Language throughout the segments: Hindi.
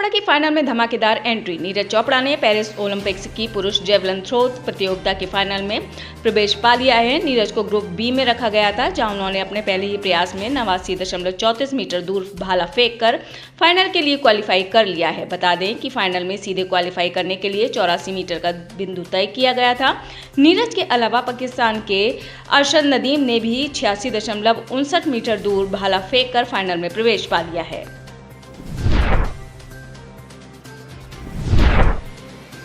चोपड़ा की फाइनल में धमाकेदार एंट्री। नीरज चोपड़ा ने पेरिस ओलंपिक्स की पुरुष जेवलिन थ्रो प्रतियोगिता की फाइनल में प्रवेश पा लिया है। नीरज को ग्रुप बी में रखा गया था, जहां उन्होंने अपने पहले ही प्रयास में 89.34 मीटर दूर भाला फेंक कर फाइनल के लिए क्वालिफाई कर लिया है। बता दें कि फाइनल में सीधे क्वालिफाई करने के लिए 84 मीटर का बिंदु तय किया गया था। नीरज के अलावा पाकिस्तान के अरशद नदीम ने भी 86.59 मीटर दूर भाला फेंक कर फाइनल में प्रवेश पा लिया है।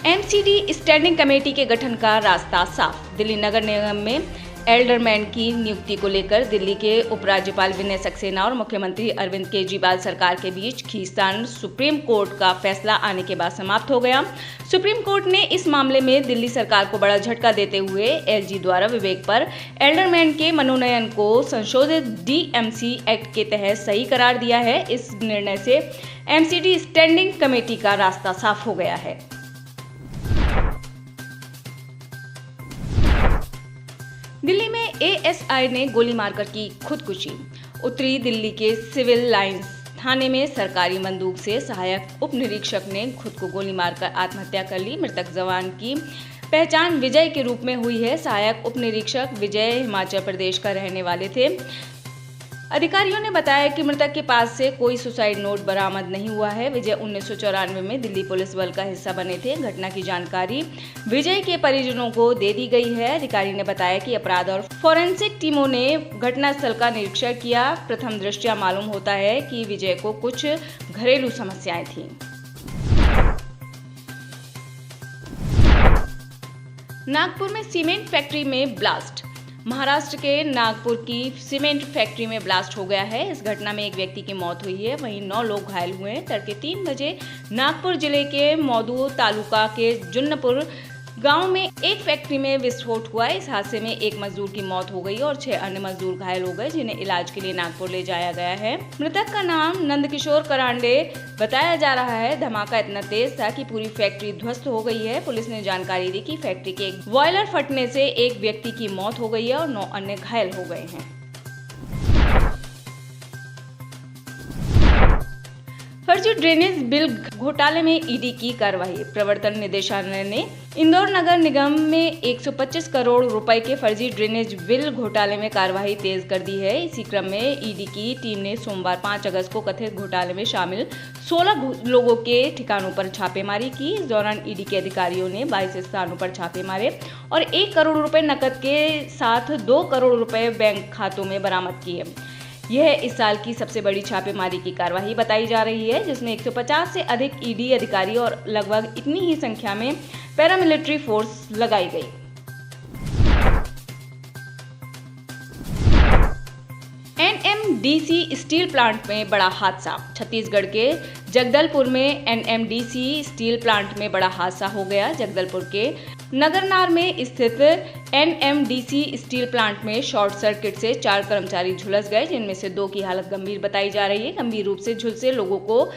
एमसीडी स्टैंडिंग कमेटी के गठन का रास्ता साफ। दिल्ली नगर निगम में एल्डरमैन की नियुक्ति को लेकर दिल्ली के उपराज्यपाल विनय सक्सेना और मुख्यमंत्री अरविंद केजरीवाल सरकार के बीच खींचतान सुप्रीम कोर्ट का फैसला आने के बाद समाप्त हो गया। सुप्रीम कोर्ट ने इस मामले में दिल्ली सरकार को बड़ा झटका देते हुए एलजी द्वारा विवेक पर एल्डरमैन के मनोनयन को संशोधित डीएमसी एक्ट के तहत सही करार दिया है। इस निर्णय से एमसीडी स्टैंडिंग कमेटी का रास्ता साफ हो गया है। दिल्ली में एएसआई ने गोली मारकर की खुदकुशी। उत्तरी दिल्ली के सिविल लाइंस थाने में सरकारी बंदूक से सहायक उप निरीक्षक ने खुद को गोली मारकर आत्महत्या कर ली। मृतक जवान की पहचान विजय के रूप में हुई है। सहायक उप निरीक्षक विजय हिमाचल प्रदेश का रहने वाले थे। अधिकारियों ने बताया कि मृतक के पास से कोई सुसाइड नोट बरामद नहीं हुआ है। विजय 1994 में दिल्ली पुलिस बल का हिस्सा बने थे। घटना की जानकारी विजय के परिजनों को दे दी गई है। अधिकारी ने बताया कि अपराध और फोरेंसिक टीमों ने घटनास्थल का निरीक्षण किया। प्रथम दृष्टया मालूम होता है कि विजय को कुछ घरेलू समस्याएं थीं। नागपुर में सीमेंट फैक्ट्री में ब्लास्ट। महाराष्ट्र के नागपुर की सीमेंट फैक्ट्री में ब्लास्ट हो गया है। इस घटना में एक व्यक्ति की मौत हुई है, वहीं 9 लोग घायल हुए हैं। तड़के 3 बजे नागपुर जिले के मौदू तालुका के जुन्नपुर गांव में एक फैक्ट्री में विस्फोट हुआ। इस हादसे में एक मजदूर की मौत हो गई और 6 अन्य मजदूर घायल हो गए, जिन्हें इलाज के लिए नागपुर ले जाया गया है। मृतक का नाम नंदकिशोर करांडे बताया जा रहा है। धमाका इतना तेज था कि पूरी फैक्ट्री ध्वस्त हो गई है। पुलिस ने जानकारी दी कि फैक्ट्री के एक बॉयलर फटने से एक व्यक्ति की मौत हो गई है और 9 अन्य घायल हो गए हैं। फर्जी ड्रेनेज बिल घोटाले में ईडी की कार्रवाई। प्रवर्तन निदेशालय ने इंदौर नगर निगम में 125 करोड़ रुपए के फर्जी ड्रेनेज बिल घोटाले में कार्रवाई तेज कर दी है। इसी क्रम में ईडी की टीम ने सोमवार 5 अगस्त को कथित घोटाले में शामिल 16 लोगों के ठिकानों पर छापेमारी की। इस दौरान ईडी के अधिकारियों ने 22 स्थानों पर छापे मारे और 1 करोड़ रुपए नकद के साथ 2 करोड़ रुपए बैंक खातों में बरामद किए। यह इस साल की सबसे बड़ी छापेमारी की कार्रवाई बताई जा रही है, जिसमें 150 से अधिक ईडी अधिकारी और लगभग इतनी ही संख्या में पैरामिलिट्री फोर्स लगाई गई। एनएमडीसी स्टील प्लांट में बड़ा हादसा। छत्तीसगढ़ के जगदलपुर में एनएमडीसी स्टील प्लांट में बड़ा हादसा हो गया। जगदलपुर के नगरनार में स्थित एनएमडीसी स्टील प्लांट में शॉर्ट सर्किट से 4 कर्मचारी झुलस गए, जिनमें से 2 की हालत गंभीर बताई जा रही है। गंभीर रूप से झुलसे लोगों को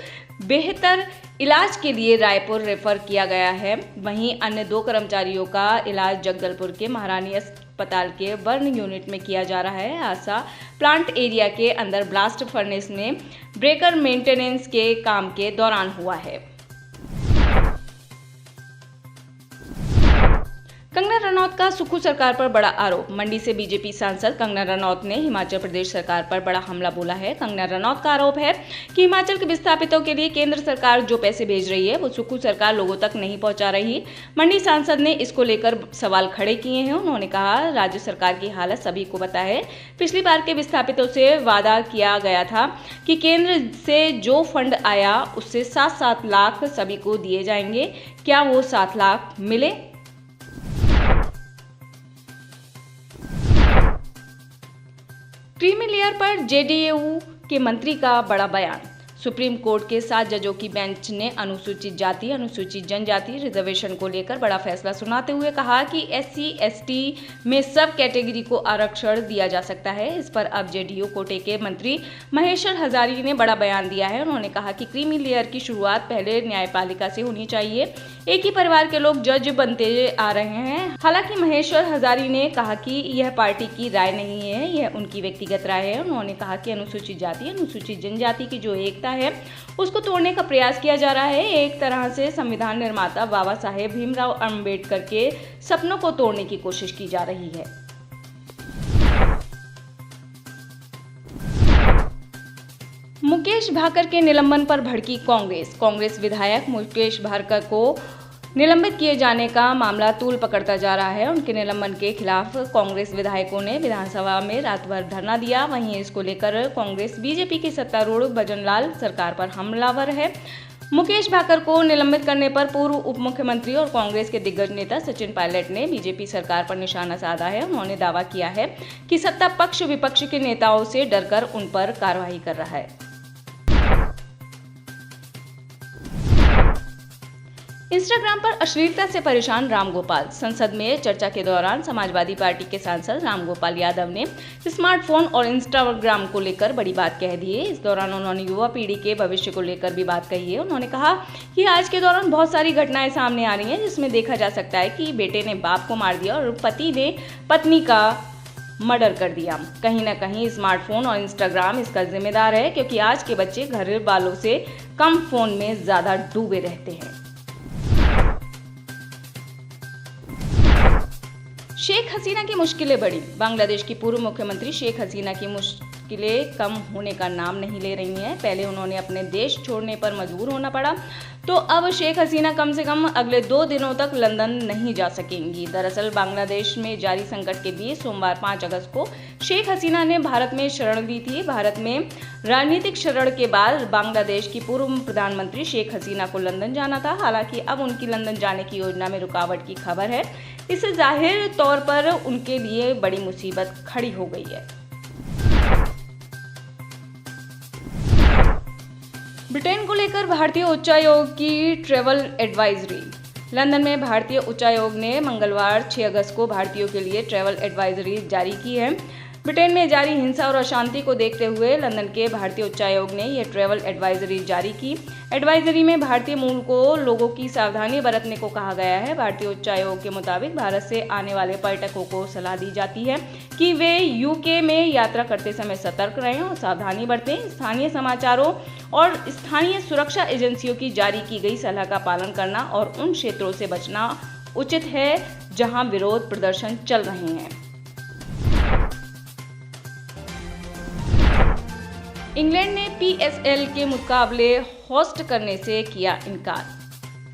बेहतर इलाज के लिए रायपुर रेफर किया गया है। वहीं अन्य 2 कर्मचारियों का इलाज जगदलपुर के महारानी अस्पताल के बर्न यूनिट में किया जा रहा है। हादसा प्लांट एरिया के अंदर ब्लास्ट फर्नेस में ब्रेकर मेंटेनेंस के काम के दौरान हुआ है। कंगना रनौत का सुक्खू सरकार पर बड़ा आरोप। मंडी से बीजेपी सांसद कंगना रनौत ने हिमाचल प्रदेश सरकार पर बड़ा हमला बोला है। कंगना रनौत का आरोप है कि हिमाचल के विस्थापितों के लिए केंद्र सरकार जो पैसे भेज रही है वो सुक्खू सरकार लोगों तक नहीं पहुंचा रही। मंडी सांसद ने इसको लेकर सवाल खड़े किए हैं। उन्होंने कहा, राज्य सरकार की हालत सभी को पता है। पिछली बार के विस्थापितों से वादा किया गया था कि केंद्र से जो फंड आया उससे 7-7 लाख सभी को दिए जाएंगे। क्या वो 7 लाख मिले? क्रीमी लेयर पर जेडीयू के मंत्री का बड़ा बयान। सुप्रीम कोर्ट के 7 जजों की बेंच ने अनुसूचित जाति, अनुसूचित जनजाति रिजर्वेशन को लेकर बड़ा फैसला सुनाते हुए कहा कि SC/ST में सब कैटेगरी को आरक्षण दिया जा सकता है। इस पर अब जेडीयू कोटे के मंत्री महेश्वर हजारी ने बड़ा बयान दिया है। उन्होंने कहा कि क्रीमी लेयर की शुरुआत पहले न्यायपालिका से होनी चाहिए। एक ही परिवार के लोग जज बनते आ रहे हैं। हालांकि महेश्वर हजारी ने कहा कि यह पार्टी की राय नहीं है, यह उनकी व्यक्तिगत राय है। उन्होंने कहा कि अनुसूचित जाति, अनुसूचित जनजाति की जो एकता सकता है, उसको तोड़ने का प्रयास किया जा रहा है। एक तरह से संविधान निर्माता बाबा साहेब भीमराव अम्बेडकर के सपनों को तोड़ने की कोशिश की जा रही है। मुकेश भाकर के निलंबन पर भड़की कांग्रेस विधायक मुकेश भाकर को निलंबित किए जाने का मामला तूल पकड़ता जा रहा है। उनके निलंबन के खिलाफ कांग्रेस विधायकों ने विधानसभा में रात भर धरना दिया। वहीं इसको लेकर कांग्रेस बीजेपी की सत्तारूढ़ भजनलाल सरकार पर हमलावर है। मुकेश भाकर को निलंबित करने पर पूर्व उप मुख्यमंत्री और कांग्रेस के दिग्गज नेता सचिन पायलट ने बीजेपी सरकार पर निशाना साधा है। उन्होंने दावा किया है कि सत्ता पक्ष विपक्ष के नेताओं से डरकर उन पर कार्रवाई कर रहा है। इंस्टाग्राम पर अश्लीलता से परेशान रामगोपाल। संसद में चर्चा के दौरान समाजवादी पार्टी के सांसद रामगोपाल यादव ने स्मार्टफोन और इंस्टाग्राम को लेकर बड़ी बात कह दी है। इस दौरान उन्होंने युवा पीढ़ी के भविष्य को लेकर भी बात कही है। उन्होंने कहा कि आज के दौरान बहुत सारी घटनाएं सामने आ रही हैं, जिसमें देखा जा सकता है कि बेटे ने बाप को मार दिया और पति ने पत्नी का मर्डर कर दिया। कहीं ना कहीं स्मार्टफोन और इंस्टाग्राम इसका जिम्मेदार है, क्योंकि आज के बच्चे घर वालों से कम फोन में ज्यादा डूबे रहते हैं। शेख हसीना की मुश्किलें बढ़ी। बांग्लादेश की पूर्व मुख्यमंत्री शेख हसीना की मुश्किलें कम होने का नाम नहीं ले रही हैं। पहले उन्होंने अपने देश छोड़ने पर मजबूर होना पड़ा, तो अब शेख हसीना कम से कम अगले 2 दिनों तक लंदन नहीं जा सकेंगी। दरअसल बांग्लादेश में जारी संकट के बीच सोमवार 5 अगस्त को शेख हसीना ने भारत में शरण ली थी। भारत में राजनीतिक शरण के बाद बांग्लादेश की पूर्व प्रधानमंत्री शेख हसीना को लंदन जाना था। हालांकि अब उनकी लंदन जाने की योजना में रुकावट की खबर है। इससे जाहिर तौर पर उनके लिए बड़ी मुसीबत खड़ी हो गई है। ब्रिटेन को लेकर भारतीय उच्चायोग की ट्रैवल एडवाइजरी। लंदन में भारतीय उच्चायोग ने मंगलवार 6 अगस्त को भारतीयों के लिए ट्रैवल एडवाइजरी जारी की है। ब्रिटेन में जारी हिंसा और अशांति को देखते हुए लंदन के भारतीय उच्चायोग ने यह ट्रैवल एडवाइजरी जारी की। एडवाइजरी में भारतीय मूल को लोगों की सावधानी बरतने को कहा गया है। भारतीय उच्चायोग के मुताबिक भारत से आने वाले पर्यटकों को सलाह दी जाती है कि वे यूके में यात्रा करते समय सतर्क रहें और सावधानी बरतें। स्थानीय समाचारों और स्थानीय सुरक्षा एजेंसियों की जारी की गई सलाह का पालन करना और उन क्षेत्रों से बचना उचित है जहां विरोध प्रदर्शन चल रहे हैं। इंग्लैंड ने पीएसएल के मुकाबले होस्ट करने से किया इनकार।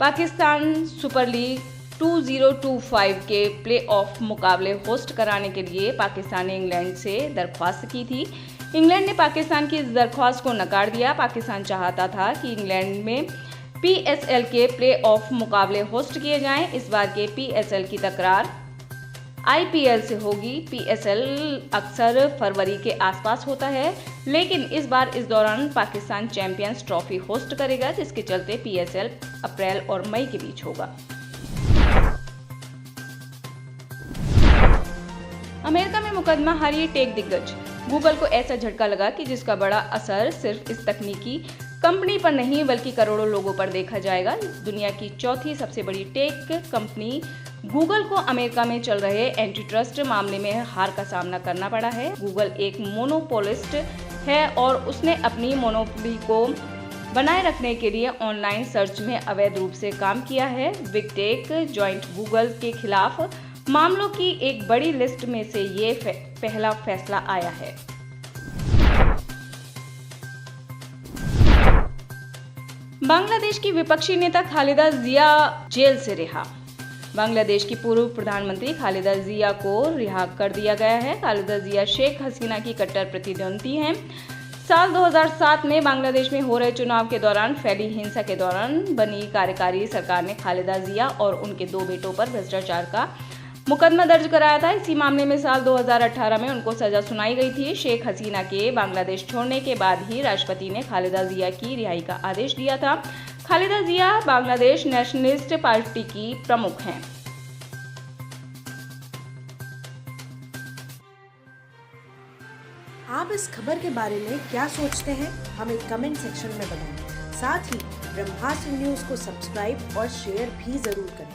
पाकिस्तान सुपर लीग 2025 के प्लेऑफ मुकाबले होस्ट कराने के लिए पाकिस्तान ने इंग्लैंड से दरख्वास्त की थी। इंग्लैंड ने पाकिस्तान की इस दरख्वास्त को नकार दिया। पाकिस्तान चाहता था कि इंग्लैंड में पीएसएल के प्लेऑफ मुकाबले होस्ट किए जाएं। इस बार के पीएसएल की तकरार आईपीएल से होगी। पीएसएल अक्सर फरवरी के आसपास होता है, लेकिन इस बार इस दौरान पाकिस्तान चैंपियंस ट्रॉफी होस्ट करेगा, जिसके चलते पीएसएल अप्रैल और मई के बीच होगा। अमेरिका में मुकदमा हारी टेक दिग्गज। गूगल को ऐसा झटका लगा कि जिसका बड़ा असर सिर्फ इस तकनीकी कंपनी पर नहीं बल्कि करोड़ों लोगों पर देखा जाएगा। दुनिया की चौथी सबसे बड़ी टेक कंपनी गूगल को अमेरिका में चल रहे एंटी ट्रस्ट मामले में हार का सामना करना पड़ा है। गूगल एक मोनोपोलिस्ट है और उसने अपनी मोनोपोली को बनाए रखने के लिए ऑनलाइन सर्च में अवैध रूप से काम किया है। बिग टेक जॉइंट गूगल के खिलाफ मामलों की एक बड़ी लिस्ट में से ये पहला फैसला आया है। बांग्लादेश की विपक्षी नेता खालिदा जिया जेल से रिहा। बांग्लादेश की पूर्व प्रधानमंत्री खालिदा जिया को रिहा कर दिया गया है। खालिदा जिया शेख हसीना की कट्टर प्रतिद्वंदी हैं। साल 2007 में बांग्लादेश में हो रहे चुनाव के दौरान फैली हिंसा के दौरान बनी कार्यकारी सरकार ने खालिदा जिया और उनके 2 बेटों पर भ्रष्टाचार का मुकदमा दर्ज कराया था। इसी मामले में साल 2018 में उनको सजा सुनाई गई थी। शेख हसीना के बांग्लादेश छोड़ने के बाद ही राष्ट्रपति ने खालिदा जिया की रिहाई का आदेश दिया था। खालिदा जिया बांग्लादेश नेशनलिस्ट पार्टी की प्रमुख हैं। आप इस खबर के बारे में क्या सोचते हैं, हमें कमेंट सेक्शन में बताएं। साथ ही ब्रह्मास्त्र न्यूज को सब्सक्राइब और शेयर भी जरूर करें।